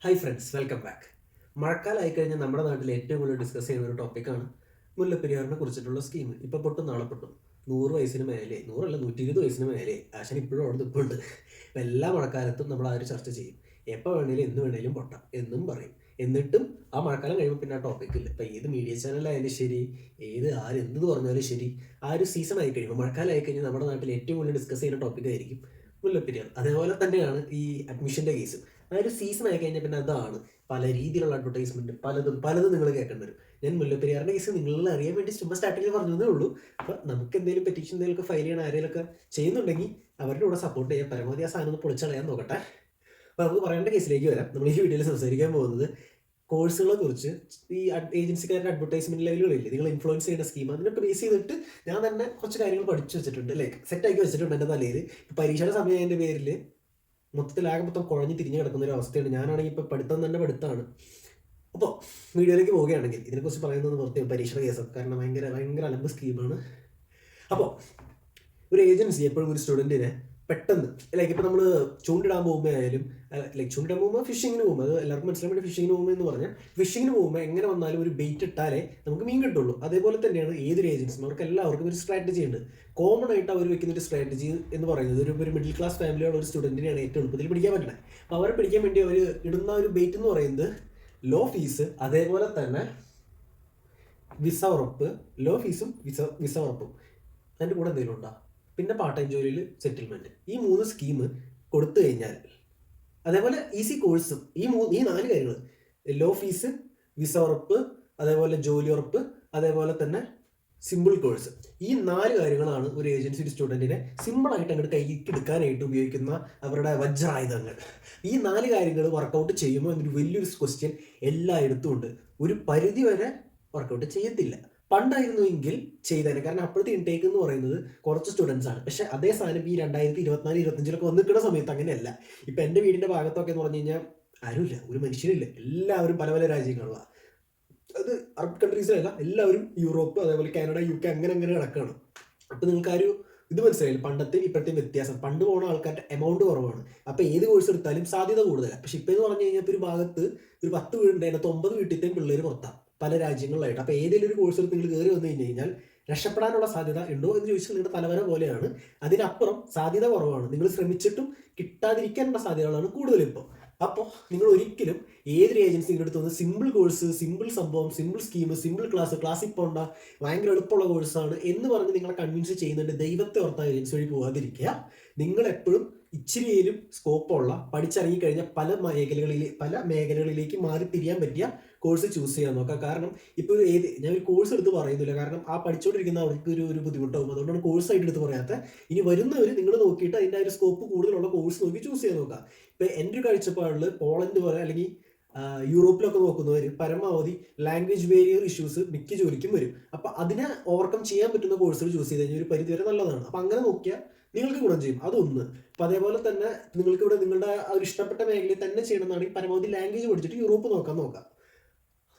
Hi friends, welcome back. മഴക്കാലമായി കഴിഞ്ഞാൽ നമ്മുടെ നാട്ടിൽ ഏറ്റവും കൂടുതൽ ഡിസ്കസ് ചെയ്യുന്ന ഒരു ടോപ്പിക്കാണ് മുല്ലപ്പെരിയാറിനെ കുറിച്ചിട്ടുള്ള സ്കീം. ഇപ്പോൾ പൊട്ടും നാളെ പൊട്ടും. 100 വയസ്സിന് മേലെ, 100 120 വയസ്സിന് മേലെ ആശാൻ ഇപ്പോഴും അവിടെ നിൽപ്പുണ്ട്. അപ്പം എല്ലാ മഴക്കാലത്തും നമ്മൾ ആ ഒരു ചർച്ച ചെയ്യും. എപ്പോൾ വേണേലും എന്ന് വേണേലും പൊട്ടാം എന്നും പറയും. എന്നിട്ടും ആ മഴക്കാലം കഴിയുമ്പോൾ പിന്നെ ആ ടോപ്പിക്കില്ല. ഇപ്പം ഏത് മീഡിയ ചാനലായാലും ശരി, എന്ത് പറഞ്ഞാലും ശരി, ആ ഒരു സീസൺ ആയി കഴിയുമ്പോൾ, മഴക്കാലം ആയി കഴിഞ്ഞാൽ നമ്മുടെ നാട്ടിൽ ഏറ്റവും കൂടുതൽ ഡിസ്കസ് ചെയ്യുന്ന ടോപ്പിക്കായിരിക്കും മുല്ലപ്പെരിയാർ. അതേപോലെ തന്നെയാണ് ഈ അഡ്മിഷൻ്റെ കേസ്. ആ ഒരു സീസൺ ആയി കഴിഞ്ഞാൽ പിന്നെ അതാണ് പല രീതിയിലുള്ള അഡ്വർടൈസ്മെന്റ് പലതും നിങ്ങൾ കേൾക്കേണ്ടി വരും. ഞാൻ മുല്ലപ്പെരിയാറിന്റെ കേസ് നിങ്ങളിൽ അറിയാൻ വേണ്ടി ചുമ്മാ സ്റ്റാർട്ടിങ്ങിൽ പറഞ്ഞതേ ഉള്ളൂ. അപ്പം നമുക്ക് എന്തെങ്കിലും പെറ്റീഷൻ എന്തെങ്കിലുമൊക്കെ ഫയൽ ചെയ്യണം, ആരെങ്കിലുമൊക്കെ ചെയ്യുന്നുണ്ടെങ്കിൽ അവരുടെ കൂടെ സപ്പോർട്ട് ചെയ്യാൻ പരമാവധി ആ സാധനം ഒന്ന് പൊളിച്ചളയാൻ നോക്കട്ടെ. അപ്പോൾ നമുക്ക് പറയേണ്ട കേസിലേക്ക് വരാം. നമ്മൾ ഈ വീഡിയോയിൽ സംസാരിക്കാൻ പോകുന്നത് കോഴ്സുകളെ കുറിച്ച്. ഈ ഏജൻസിക്കാരുടെ അഡ്വർടൈസ്മെന്റ് ലെവലുകളില്ലേ, നിങ്ങൾ ഇൻഫ്ലുവൻസ് ചെയ്യുന്ന സ്കീം, അതിനൊക്കെ ബേസ് ചെയ്തിട്ട് ഞാൻ തന്നെ കുറച്ച് കാര്യങ്ങൾ പഠിച്ചു വെച്ചിട്ടുണ്ട്, ലൈക്ക് സെറ്റാക്കി വെച്ചിട്ടുണ്ട് എൻ്റെ തലയിൽ. പരീക്ഷയുടെ സമയം എൻ്റെ പേരിൽ മൊത്തം കുഴഞ്ഞ് തിരിഞ്ഞ് കിടക്കുന്ന ഒരു അവസ്ഥയാണ്. ഞാനാണെങ്കിൽ ഇപ്പോൾ പഠിത്തം തന്നെ പഠിത്തമാണ്. അപ്പോൾ വീഡിയോയിലേക്ക് പോവുകയാണെങ്കിൽ ഇതിനെക്കുറിച്ച് പറയുന്നത് പ്രത്യേകം പരീക്ഷയുടെ കേസൊക്കെ, കാരണം ഭയങ്കര അലമ്പ് സ്കീമാണ്. അപ്പോൾ ഒരു ഏജൻസി എപ്പോഴും ഒരു സ്റ്റുഡൻറ്റിനെ പെട്ടെന്ന്, ലൈക്ക് ഇപ്പോൾ നമ്മൾ ചൂണ്ടിടാൻ പോകുമ്പോൾ ആയാലും, ചൂണ്ടിടാൻ പോകുമ്പോൾ ഫിഷിങ്ങിന് പോകുമ്പോൾ, അത് എല്ലാവർക്കും മനസ്സിലാൻ വേണ്ടി ഫിഷിങ്ങിന് പോകുമ്പോൾ എന്ന് പറഞ്ഞാൽ, ഫിഷിങ്ങിന് പോകുമ്പോൾ എങ്ങനെ വന്നാലും ഒരു ബെയ്റ്റ് ഇട്ടാലേ നമുക്ക് മീൻ കിട്ടുള്ളൂ. അതേപോലെ തന്നെയാണ് ഏതൊരു ഏജൻസിയും, അവർക്ക് എല്ലാവർക്കും ഒരു സ്ട്രാറ്റജി ഉണ്ട്. കോമൺ ആയിട്ട് അവർ വെക്കുന്ന ഒരു സ്ട്രാറ്റജി എന്ന് പറയുന്നത്, ഒരു മിഡിൽ ക്ലാസ് ഫാമിലിയുള്ള ഒരു സ്റ്റുഡൻറ്റിനെയാണ് ഏറ്റവും എളുപ്പത്തിൽ പിടിക്കാൻ പറ്റുന്നത്. അപ്പോൾ അവരെ പിടിക്കാൻ വേണ്ടി അവർ ഇടുന്ന ഒരു ബെയ്റ്റ് എന്ന് പറയുന്നത് ലോ ഫീസ്, അതേപോലെ തന്നെ വിസ ഉറപ്പ്. ലോ ഫീസും വിസ ഉറപ്പും അതിൻ്റെ കൂടെ എന്തെങ്കിലും ഉണ്ടോ, പിന്നെ പാർട്ട് ടൈം ജോലിയിൽ സെറ്റിൽമെൻറ്റ്. ഈ 3 സ്കീം കൊടുത്തു കഴിഞ്ഞാൽ, അതേപോലെ ഈസി കോഴ്സും, ഈ 4 കാര്യങ്ങൾ, ലോ ഫീസ്, വിസ ഉറപ്പ്, അതേപോലെ ജോലി ഉറപ്പ്, അതേപോലെ തന്നെ സിമ്പിൾ കോഴ്സ്, ഈ 4 കാര്യങ്ങളാണ് ഒരു ഏജൻസി ഒരു സ്റ്റുഡൻറ്റിനെ സിമ്പിളായിട്ട് അങ്ങോട്ട് കൈക്ക് എടുക്കാനായിട്ട് ഉപയോഗിക്കുന്ന അവരുടെ വജ്രായുധങ്ങൾ. ഈ 4 കാര്യങ്ങൾ വർക്കൗട്ട് ചെയ്യുമ്പോൾ എന്നൊരു വലിയൊരു ക്വസ്റ്റ്യൻ എല്ലായിടത്തും ഉണ്ട്. ഒരു പരിധി വരെ വർക്കൗട്ട് ചെയ്യത്തില്ല. പണ്ടായിരുന്നുവെങ്കിൽ ചെയ്തേനെ, കാരണം അപ്പോഴത്തെ ഇൻടേക്ക് എന്ന് പറയുന്നത് കുറച്ച് സ്റ്റുഡൻസ് ആണ്. പക്ഷേ അതേ സാധനം ഈ 2024-25 വന്നിരിക്കുന്ന സമയത്ത് അങ്ങനെയല്ല. ഇപ്പം എൻ്റെ വീടിൻ്റെ ഭാഗത്തൊക്കെ എന്ന് പറഞ്ഞു കഴിഞ്ഞാൽ ആരുമില്ല, ഒരു മനുഷ്യരില്ല, എല്ലാവരും പല രാജ്യങ്ങളിലാണ്. അത് അറബ് കൺട്രീസിലല്ല, എല്ലാവരും യൂറോപ്പ്, അതേപോലെ കാനഡ, UK അങ്ങനെ കിടക്കുകയാണ്. അപ്പം നിങ്ങൾക്ക് ഇത് മനസ്സിലായില്ല, പണ്ടത്തെ ഇപ്പോഴത്തെ വ്യത്യാസം. പണ്ട് പോകുന്ന ആൾക്കാരുടെ എമൗണ്ട് കുറവാണ്, അപ്പോൾ ഏത് കോഴ്സ് എടുത്താലും സാധ്യത കൂടുതലാണ്. പക്ഷെ ഇപ്പം എന്ന് പറഞ്ഞു കഴിഞ്ഞാൽ, ഇപ്പോൾ ഒരു ഭാഗത്ത് ഒരു 10 വീടുണ്ട്, അതിനകത്ത് 9 വീട്ടിലത്തെയും പിള്ളേർ പുറത്താണ്, പല രാജ്യങ്ങളിലായിട്ട്. അപ്പോൾ ഏതെങ്കിലും ഒരു കോഴ്സ് എടുത്ത് നിങ്ങൾ കയറി വന്നു കഴിഞ്ഞാൽ രക്ഷപ്പെടാനുള്ള സാധ്യത ഉണ്ടോ എന്ന് ചോദിച്ചാൽ നിങ്ങളുടെ തലവര പോലെയാണ്. അതിനപ്പുറം സാധ്യത കുറവാണ്. നിങ്ങൾ ശ്രമിച്ചിട്ടും കിട്ടാതിരിക്കാനുള്ള സാധ്യതകളാണ് കൂടുതൽ ഇപ്പോൾ. അപ്പോൾ നിങ്ങൾ ഒരിക്കലും ഏതൊരു ഏജൻസിയുടെ അടുത്ത് വന്ന് സിമ്പിൾ കോഴ്സ്, സിമ്പിൾ സംഭവം, സിമ്പിൾ സ്കീം, സിമ്പിൾ ക്ലാസ്സിൽ പോകണ്ട, ഭയങ്കര എളുപ്പമുള്ള കോഴ്സാണ് എന്ന് പറഞ്ഞ് നിങ്ങളെ കൺവിൻസ് ചെയ്യുന്നുണ്ട്, ദൈവത്തെ ഓർത്ത ഏജൻസി വഴി പോകാതിരിക്കുക. നിങ്ങൾ എപ്പോഴും ഇച്ചിരിയിലും സ്കോപ്പുള്ള, പഠിച്ചിറങ്ങിക്കഴിഞ്ഞാൽ പല മേഖലകളിലേക്ക് മാറി തിരിയാൻ പറ്റിയ കോഴ്സ് ചൂസ് ചെയ്യാൻ നോക്കുക. കാരണം ഇപ്പോൾ ഞാൻ ഒരു കോഴ്സ് എടുത്ത് പറയുന്നില്ല, കാരണം ആ പഠിച്ചുകൊണ്ടിരിക്കുന്ന അവർക്ക് ഒരു ബുദ്ധിമുട്ടാവും. അതുകൊണ്ടാണ് കോഴ്സായിട്ട് എടുത്ത് പറയാത്ത. ഇനി വരുന്നവർ നിങ്ങൾ നോക്കിയിട്ട് അതിൻ്റെ ഒരു സ്കോപ്പ് കൂടുതലുള്ള കോഴ്സ് നോക്കി ചൂസ് ചെയ്യാൻ നോക്കുക. ഇപ്പോൾ എൻ്റെ ഒരു കാഴ്ചപ്പാടിൽ പോളണ്ട് പോലെ അല്ലെങ്കിൽ യൂറോപ്പിലൊക്കെ നോക്കുന്നവർ പരമാവധി ലാംഗ്വേജ് ബാരിയർ ഇഷ്യൂസ് മിക്ക ജോലിക്കും വരും. അപ്പോൾ അതിനെ ഓവർകം ചെയ്യാൻ പറ്റുന്ന കോഴ്സുകൾ ചൂസ് ചെയ്ത് കഴിഞ്ഞാൽ ഒരു പരിധിവരെ നല്ലതാണ്. അപ്പോൾ അങ്ങനെ നോക്കിയാൽ നിങ്ങൾക്ക് ഗുണം ചെയ്യും, അതൊന്ന്. അപ്പോൾ അതേപോലെ തന്നെ നിങ്ങൾക്ക് ഇവിടെ നിങ്ങളുടെ ഒരു ഇഷ്ടപ്പെട്ട മേഖലയിൽ തന്നെ ചെയ്യണമെന്നാണെങ്കിൽ പരമാവധി ലാംഗ്വേജ് പഠിച്ചിട്ട് യൂറോപ്പ് നോക്കാം.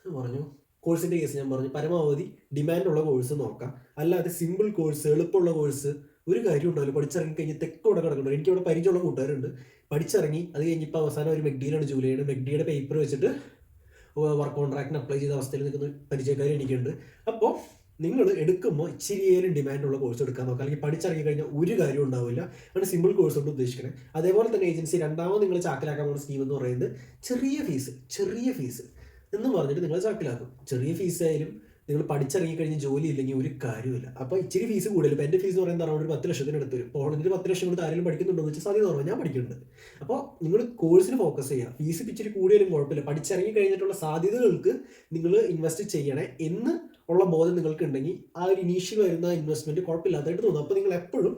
പറഞ്ഞു കോഴ്സിൻ്റെ കേസ് ഞാൻ പറഞ്ഞു, പരമാവധി ഡിമാൻഡുള്ള കോഴ്സ് നോക്കാം. അല്ലാതെ സിമ്പിൾ കോഴ്സ്, എളുപ്പമുള്ള കോഴ്സ് ഒരു കാര്യം ഉണ്ടാവില്ല. പഠിച്ചിറങ്ങി കഴിഞ്ഞ് തെക്കോടെ കിടക്കുന്നുണ്ട്. എനിക്കിവിടെ പരിചയമുള്ള കൂട്ടുകാരുണ്ട്, പഠിച്ചിറങ്ങി അത് കഴിഞ്ഞിപ്പോൾ അവസാനം ഒരു മെഗ്ഡിയിലാണ് ജോലി ചെയ്യുന്നത്. മെഗ്ഡിയുടെ പേപ്പർ വെച്ചിട്ട് വർക്ക് കോൺട്രാക്റ്റിന് അപ്ലൈ ചെയ്ത അവസ്ഥയിൽ നിൽക്കുന്ന പരിചയക്കാർ എനിക്കുണ്ട്. അപ്പോൾ നിങ്ങൾ എടുക്കുമ്പോൾ ഇച്ചിരിയേലും ഡിമാൻഡുള്ള കോഴ്സ് എടുക്കാൻ നോക്കുക. അല്ലെങ്കിൽ പഠിച്ചിറങ്ങി കഴിഞ്ഞാൽ ഒരു കാര്യം ഉണ്ടാവില്ല. ആണ് സിമ്പിൾ കോഴ്സ് കൊണ്ട് ഉദ്ദേശിക്കണേ. അതേപോലെ തന്നെ ഏജൻസി രണ്ടാമത് നിങ്ങൾ ചാക്കിലാക്കാൻ പോകുന്ന സ്കീം എന്ന് പറയുന്നത് ചെറിയ ഫീസ് എന്ന് പറഞ്ഞിട്ട് നിങ്ങൾ ചാക്കിലാക്കും. ചെറിയ ഫീസായാലും നിങ്ങൾ പഠിച്ചിറങ്ങി കഴിഞ്ഞ് ജോലി ഇല്ലെങ്കിൽ ഒരു കാര്യമില്ല. അപ്പോൾ ഇച്ചിരി ഫീസ് കൂടുതൽ. ഇപ്പോൾ എൻ്റെ ഫീസ് എന്ന് പറയുന്നത് അറൗണ്ട് ഒരു 10 ലക്ഷത്തിന് അടുത്ത് വരും. പോളണ്ടിൽ 10 ലക്ഷം കൊടുത്ത് ആരെങ്കിലും പഠിക്കുന്നുണ്ടോ എന്ന് വെച്ചാൽ സാധ്യത കുറവാണ്. ഞാൻ പഠിക്കുന്നുണ്ട്. അപ്പോൾ നിങ്ങൾ കോഴ്സിന് ഫോക്കസ് ചെയ്യുക. ഫീസ് ഇച്ചിരി കൂടിയാലും കുഴപ്പമില്ല. പഠിച്ചിറങ്ങി കഴിഞ്ഞിട്ടുള്ള സാധ്യതകൾക്ക് നിങ്ങൾ ഇൻവെസ്റ്റ് ചെയ്യണേ എന്ന് ഉള്ള ബോധം നിങ്ങൾക്ക് ഉണ്ടെങ്കിൽ ആ ഒരു ഇനീഷ്യൽ വരുന്ന ഇൻവെസ്റ്റ്മെൻറ്റ് കുഴപ്പമില്ലാത്തതായിട്ട് തോന്നും. അപ്പോൾ നിങ്ങൾ എപ്പോഴും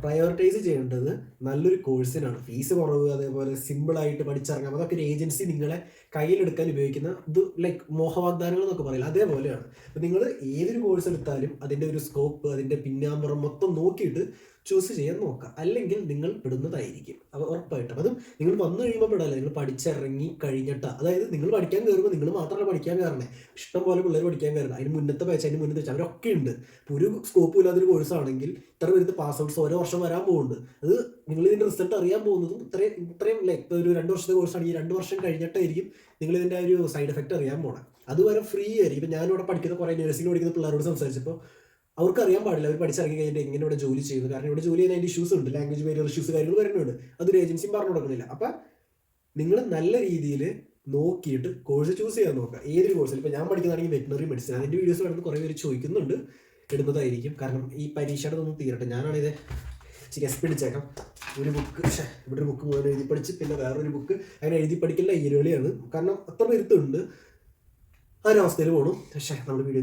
പ്രയോറിറ്റൈസ് ചെയ്യേണ്ടത് നല്ലൊരു കോഴ്സിനാണ്. ഫീസ് കുറവ്, അതേപോലെ സിമ്പിളായിട്ട് പഠിച്ചിറങ്ങാം. അതൊക്കെ ഒരു ഏജൻസി നിങ്ങളെ കയ്യിലെടുക്കാൻ ഉപയോഗിക്കുന്ന ഇത് ലൈക്ക് മോഹവാഗ്ദാനങ്ങൾ എന്നൊക്കെ പറയില്ല, അതേപോലെയാണ്. അപ്പോൾ നിങ്ങൾ ഏതൊരു കോഴ്സ് എടുത്താലും അതിൻ്റെ ഒരു സ്കോപ്പ്, അതിൻ്റെ പിന്നാമ്പുറം മൊത്തം നോക്കിയിട്ട് ചൂസ് ചെയ്യാൻ നോക്കുക. അല്ലെങ്കിൽ നിങ്ങൾ പെടുന്നതായിരിക്കും അത് ഉറപ്പായിട്ടും. അതും നിങ്ങൾ വന്നു കഴിയുമ്പോൾ പെടല്ല, നിങ്ങൾ പഠിച്ചിറങ്ങി കഴിഞ്ഞിട്ടാണ്. അതായത് നിങ്ങൾ പഠിക്കാൻ കയറുമ്പോൾ നിങ്ങൾ മാത്രമല്ല പഠിക്കാൻ കയറണേ, ഇഷ്ടംപോലെ പിള്ളേർ പഠിക്കാൻ കയറണം. അതിന് മുന്നത്തെ ബാച്ച്, അതിന് മുന്നത്തെ ബാച്ച് അവരൊക്കെ ഉണ്ട്. ഇപ്പോൾ ഒരു സ്കോപ്പും ഇല്ലാത്തൊരു കോഴ്സാണെങ്കിൽ ഇത്ര പേര് പാസ് ഔട്ട്സ് ഓരോ വർഷം വരാൻ പോകുന്നുണ്ട്. അത് നിങ്ങൾ ഇതിൻ്റെ റിസൾട്ട് അറിയാൻ പോകുന്നതും ഇത്രയും ലൈക്ക് ഒരു 2 വർഷത്തെ കോഴ്സാണെങ്കിൽ 2 വർഷം കഴിഞ്ഞിട്ടായിരിക്കും നിങ്ങൾ ഇതിൻ്റെ ഒരു സൈഡ് എഫക്റ്റ് അറിയാൻ പോകണം. അതുവരെ ഫ്രീ ആയിരിക്കും. ഇപ്പം ഞാനിവിടെ പഠിക്കുന്ന കുറേ നഴ്സിംഗ് പഠിക്കുന്ന പിള്ളേരോട് സംസാരിച്ചപ്പോൾ അവർക്ക് അറിയാൻ പാടില്ല അവർ പഠിച്ചിറങ്ങി കഴിഞ്ഞിട്ട് എങ്ങനെ ഇവിടെ ജോലി ചെയ്യുന്നത്. കാരണം ഇവിടെ ജോലി ചെയ്യുന്ന അതിൻ്റെ ഇഷ്യൂസ് ഉണ്ട്, ലാംഗ്വേജ് ബാരിയർ ഇഷ്യൂസ് കാര്യങ്ങൾ വരുന്നുണ്ട്. അതൊരു ഏജൻസിയും പറഞ്ഞു കൊടുക്കുന്നില്ല. അപ്പം നിങ്ങൾ നല്ല രീതിയിൽ നോക്കിയിട്ട് കോഴ്സ് ചൂസ് ചെയ്യാൻ നോക്കുക. ഏതൊരു കോഴ്സിൽ ഇപ്പോൾ ഞാൻ പഠിക്കുന്നതാണെങ്കിൽ വെറ്റിനറി മെഡിസിൻ, അതിൻ്റെ വീഡിയോസ് വേണമെന്ന് കുറേ പേര് ചോദിക്കുന്നുണ്ട്, ഇടുന്നതായിരിക്കും. കാരണം ഈ പരീക്ഷയുടെ ഒന്നും തീരട്ടെ. ഞാനാണിത് എസ് പിടിച്ചേക്കാം. ഒരു ബുക്ക്, ഇവിടെ ഒരു ബുക്ക് മുഴുവൻ എഴുതി പഠിച്ച് പിന്നെ വേറൊരു ബുക്ക് അങ്ങനെ എഴുതി പഠിക്കില്ല ഈരുകളിയാണ്. കാരണം അത്ര വരുത്തുണ്ട്. ആ ഒരു അവസ്ഥയിൽ പോകണം. പക്ഷേ നമ്മൾ വീഡിയോ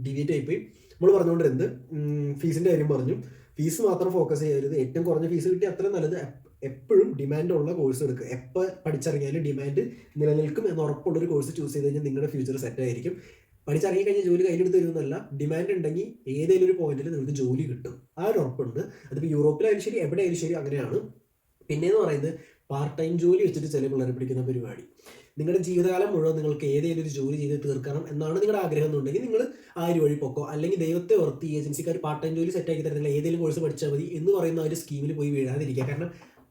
ഡിവേറ്റ് ആയിപ്പോയി. നമ്മൾ പറഞ്ഞുകൊണ്ടിരുന്നത് ഫീസിൻ്റെ കാര്യം പറഞ്ഞു. ഫീസ് മാത്രം ഫോക്കസ് ചെയ്യരുത്. ഏറ്റവും കുറഞ്ഞ ഫീസ് കിട്ടി അത്രയും നല്ലത്. എപ്പോഴും ഡിമാൻഡുള്ള കോഴ്സ് എടുക്കുക. എപ്പോൾ പഠിച്ചിറങ്ങിയാലും ഡിമാൻഡ് നിലനിൽക്കും എന്ന് ഉറപ്പുള്ളൊരു കോഴ്സ് ചൂസ് ചെയ്ത് കഴിഞ്ഞാൽ നിങ്ങളുടെ ഫ്യൂച്ചർ സെറ്റ് ആയിരിക്കും. പഠിച്ചിറങ്ങി കഴിഞ്ഞാൽ ജോലി കയ്യിലെടുത്ത് തരുന്നതല്ല, ഡിമാൻഡ് ഉണ്ടെങ്കിൽ ഏതെങ്കിലും ഒരു പോയിന്റിൽ നിങ്ങൾക്ക് ജോലി കിട്ടും. ആ ഒരു ഉറപ്പുണ്ട്. അതിപ്പോൾ യൂറോപ്പിലായാലും ശരി എവിടെയായാലും ശരി അങ്ങനെയാണ്. പിന്നെയെന്ന് പറയുന്നത് പാർട്ട് ടൈം ജോലി വെച്ചിട്ട് ചില പിള്ളേരെ പിടിക്കുന്ന പരിപാടി. നിങ്ങളുടെ ജീവിതകാലം മുഴുവൻ നിങ്ങൾക്ക് ഏതെങ്കിലും ഒരു ജോലി ചെയ്ത് തീർക്കണം എന്നാണ് നിങ്ങളുടെ ആഗ്രഹം എന്നുണ്ടെങ്കിൽ നിങ്ങൾ ആ ഒരു വഴി പൊക്കോ. അല്ലെങ്കിൽ ദൈവത്തെ ഓർത്ത് ഏജൻസിക്കാർ പാർട്ട് ടൈം ജോലി സെറ്റാക്കി തരുന്നില്ല, ഏതെങ്കിലും കോഴ്സ് പഠിച്ചാൽ മതി എന്ന് പറയുന്ന ഒരു സ്കീമിൽ പോയി വീഴാതിരിക്കുക. കാരണം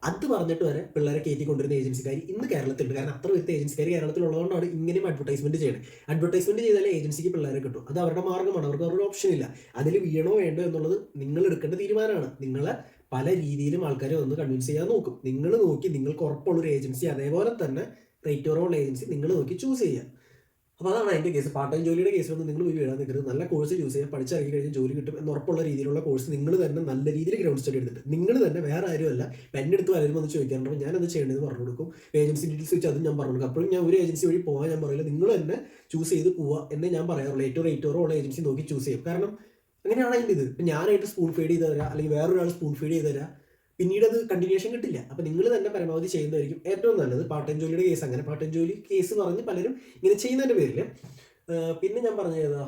അത് പറഞ്ഞിട്ട് വരെ പിള്ളേരെ കയറ്റിക്കൊണ്ടിരുന്ന ഏജൻസിക്കാർ ഇന്ന് കേരളത്തിലുണ്ട്. കാരണം അത്ര വ്യക്തി ഏജൻസിക്കാർ കേരളത്തിലുള്ളതുകൊണ്ടാണ് ഇങ്ങനെയും അഡ്വർടൈസ്മെന്റ് ചെയ്യുന്നത്. അഡ്വർടൈസ്മെന്റ് ചെയ്താലേ ഏജൻസിക്ക് പിള്ളേരെ കിട്ടും. അത് അവരുടെ മാർഗ്ഗമാണ്, അവർക്ക് അവരുടെ ഓപ്ഷൻ ഇല്ല. അതിൽ വീണോ വേണ്ടോ എന്നുള്ളത് നിങ്ങൾ എടുക്കേണ്ട തീരുമാനമാണ്. നിങ്ങളെ പല രീതിയിലും ആൾക്കാരെ ഒന്ന് കൺവിൻസ് ചെയ്യാൻ നോക്കും. നിങ്ങൾ നോക്കി നിങ്ങൾക്ക് ഉറപ്പുള്ളൊരു ഏജൻസി, അതേപോലെ തന്നെ റേറ്റ് കുറവുള്ള ഏജൻസി നിങ്ങൾ നോക്കി ചൂസ് ചെയ്യുക. അപ്പോൾ അതാണ് അതിൻ്റെ കേസ്. പാർട്ട് ടൈം ജോലിയുടെ കേസിലൊന്നും നിങ്ങൾ പോയി വീഴാൻ നിൽക്കരുത്. നല്ല കോഴ്സ് ചൂസ് ചെയ്യുക. പഠിച്ചിറങ്ങി കഴിഞ്ഞാൽ ജോലി കിട്ടും എന്ന് ഉറപ്പുള്ള രീതിയിലുള്ള കോഴ്സ് നിങ്ങൾ തന്നെ നല്ല രീതിയിൽ ഗ്രൗണ്ട് സ്റ്റഡി എടുത്തിട്ട് നിങ്ങൾ തന്നെ, വേറെ ആരുമല്ല. പെണ്ണെടുത്ത് പലരും വന്ന് ചോദിക്കാറുണ്ട്, ഞാനത് ചെയ്യേണ്ടതെന്ന് പറഞ്ഞു കൊടുക്കും. ഏജൻസി ഡീറ്റെയിൽസ് വെച്ച് അതും ഞാൻ പറഞ്ഞു കൊടുക്കും. അപ്പോഴും ഞാൻ ഒരു ഏജൻസി വഴി പോകാൻ ഞാൻ പറയില്ല, നിങ്ങൾ തന്നെ ചൂസ് ചെയ്ത് പോവുക എന്നേ ഞാൻ പറയാറുള്ളൂ. ഏറ്റവും റേറ്റ് കുറവുള്ള ഏജൻസി നോക്കി ചൂസ് ചെയ്യും. കാരണം അങ്ങനെയാണ് അതിൻ്റെ ഇത്. ഇപ്പം ഞാനായിട്ട് സ്പൂൺ ഫീഡ് ചെയ്ത് തരാം, അല്ലെങ്കിൽ വേറൊരാൾ സ്പൂൺ ഫീഡ് ചെയ്ത് തരാം, പിന്നീട് അത് കണ്ടിന്യൂഷൻ കിട്ടില്ല. അപ്പം നിങ്ങൾ തന്നെ പരമാവധി ചെയ്യുന്നതായിരിക്കും ഏറ്റവും നല്ലത്. പാർട്ട് ടൈം ജോലിയുടെ കേസ് അങ്ങനെ പാർട്ട് ടൈം ജോലി കേസ് പറഞ്ഞ് പലരും ഇങ്ങനെ ചെയ്യുന്നതിൻ്റെ പേരിൽ. പിന്നെ ഞാൻ പറഞ്ഞ ഏതാ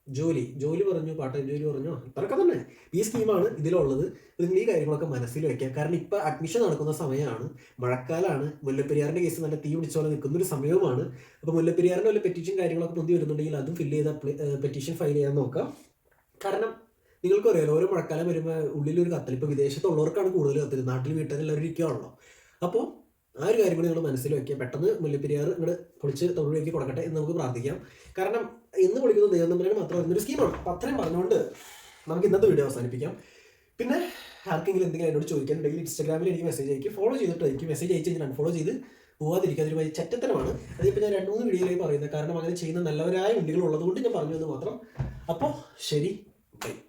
ജോലി പറഞ്ഞു, പാർട്ട് ടൈം ജോലി പറഞ്ഞു, ഇത്രയൊക്കെ തന്നെ. ഈ സ്കീമാണ് ഇതിലുള്ളത്. നിങ്ങൾ ഈ കാര്യങ്ങളൊക്കെ മനസ്സിൽ വയ്ക്കുക. കാരണം ഇപ്പം അഡ്മിഷൻ നടക്കുന്ന സമയമാണ്, മഴക്കാലമാണ്. മുല്ലപ്പെരിയാറിൻ്റെ കേസ് നല്ല തീ പിടിച്ച പോലെ നിൽക്കുന്നൊരു സമയവുമാണ്. അപ്പോൾ മുല്ലപ്പെരിയാറിൻ്റെ വല്ല പെറ്റീഷൻ കാര്യങ്ങളൊക്കെ പൊന്തി വരുന്നുണ്ടെങ്കിൽ അതും ഫില്ല് ചെയ്ത പെറ്റീഷൻ ഫയൽ ചെയ്യാൻ നോക്കാം. കാരണം നിങ്ങൾക്ക് അറിയാലോ, ഓരോ മഴക്കാലം വരുമ്പോൾ ഉള്ളിലൊരു കത്തൽ. ഇപ്പോൾ വിദേശത്തുള്ളവർക്കാണ് കൂടുതൽ കത്തൽ, നാട്ടിൽ വീട്ടിലെല്ലാവരും ഇരിക്കുകയാണല്ലോ. അപ്പോൾ ആ ഒരു കാര്യം കൂടി നിങ്ങൾ മനസ്സിൽ വയ്ക്കുക. പെട്ടെന്ന് മുല്ലപ്പെരിയാർ ഇങ്ങോട്ട് പൊളിച്ച് തൊഴിലേക്ക് കൊടുക്കട്ടെ എന്ന് നമുക്ക് പ്രാർത്ഥിക്കാം. കാരണം ഇന്ന് പൊളിക്കുന്നത് ദൈവനമ്പരാണ് മാത്രം വരുന്നൊരു സ്കീമാണ്. അപ്പം അത്രയും പറഞ്ഞുകൊണ്ട് നമുക്ക് ഇന്നത്തെ വീഡിയോ അവസാനിപ്പിക്കാം. പിന്നെ ആർക്കെങ്കിലും എന്തെങ്കിലും എന്നോട് ചോദിക്കാനുണ്ടെങ്കിൽ ഇൻസ്റ്റാഗ്രാമിൽ എനിക്ക് മെസ്സേജ് അയക്കും. ഫോളോ ചെയ്തിട്ട് എനിക്ക് മെസ്സേജ് അയച്ച് കഴിഞ്ഞാൽ അൺഫോളോ ചെയ്ത് പോകാതിരിക്കുക. അതൊരു വലിയ ചറ്റത്തരമാണ്. അതിപ്പോൾ ഞാൻ 2-3 വീഡിയോയിലായി പറയുന്നത്. കാരണം അങ്ങനെ ചെയ്യുന്ന നല്ലവരായ ഉണ്ടികൾ ഉള്ളതുകൊണ്ട് ഞാൻ പറഞ്ഞു എന്ന് മാത്രം. അപ്പോൾ ശരി,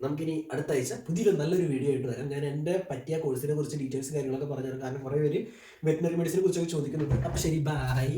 നമുക്കിനി അടുത്ത ആഴ്ച പുതിയൊരു നല്ലൊരു വീഡിയോ ആയിട്ട് വരാം. ഞാൻ എൻ്റെ പറ്റിയ കോഴ്സിനെ കുറിച്ച് ഡീറ്റെയിൽസ് കാര്യങ്ങളൊക്കെ പറഞ്ഞുതരാം. കാരണം കുറേ പേര് വെറ്റിനറി മെഡിസിനെ കുറിച്ചൊക്കെ ചോദിക്കുന്നുണ്ട്. അപ്പോൾ ശരി, ബൈ.